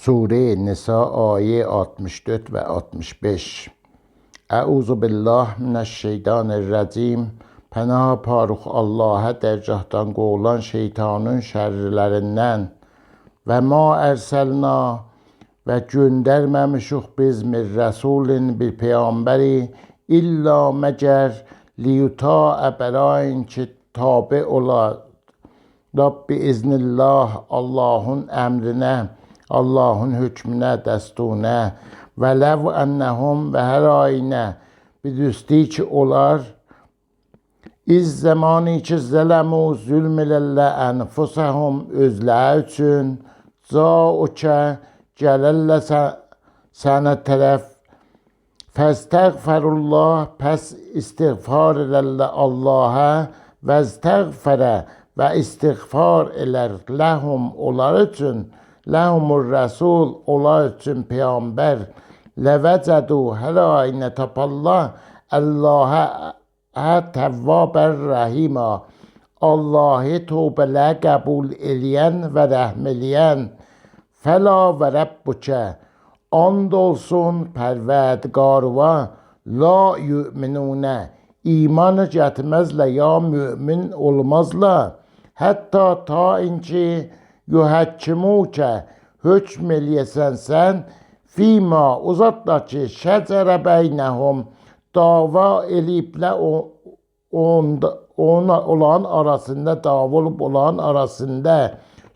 Sure Nisa ayə 64 və 65. Əuzu billah minəşşeytanirracim. Pənah parıq Allah'a dərgahdan qovulan şeytanın şərrilərindən. Və ma ərsəlna və göndərməmişik biz min rəsulin bir peyğəmbəri illa məgər liyutaə bərayin ki tabi ola Rabbi iznillah Allahın əmrinə, Allahın hökmünə, dəsturuna və ləv ennəhum və hər ayinə bidüstü ki olar iz zamanı ki zələmu zülm elələ ənfusəhum özləri üçün cəuəkə gələrlə sənə tərəf fəstəğfərullah pəs istiğfar elələ Allah'a və istəğfərə və istiğfar elər ləhum onlar üçün ləhumur rəsul onlar üçün peyğəmbər ləvəcədu hər ayinə taparlar Allah'a təvvabər rəhimə Allah'ı tövbələr qəbul eləyən və rəhm eləyən fəla və rəbbükə and olsun pərverdigarıva la yu'minunə iman gətirməzlər ya mümin olmazlar hətta ta inki yuhəkkimukə hökm eləyəsən sən fima uzatla ki şəcərə beynəhum dava eləyiblər olan arasında dava olub olan arasında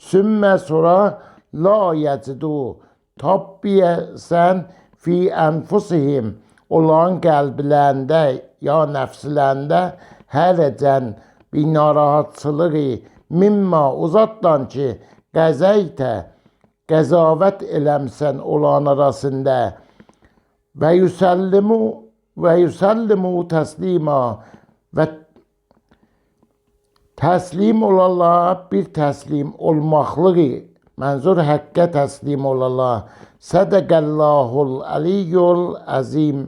sümmə sonra la yəcidu tabbiyəsən fi ənfusihim olan qəlblərində ya nəfslərində hərəcən bir narahatçılığı mimma uzatdan ki qəzəytə qəzavət eləmsən olan arasında və yüsəllimu təslima və təslim olarlar bir təslim olmaqlığı mənzur həqqə təslim olarlar sədəqəllahul əliyyul əzim.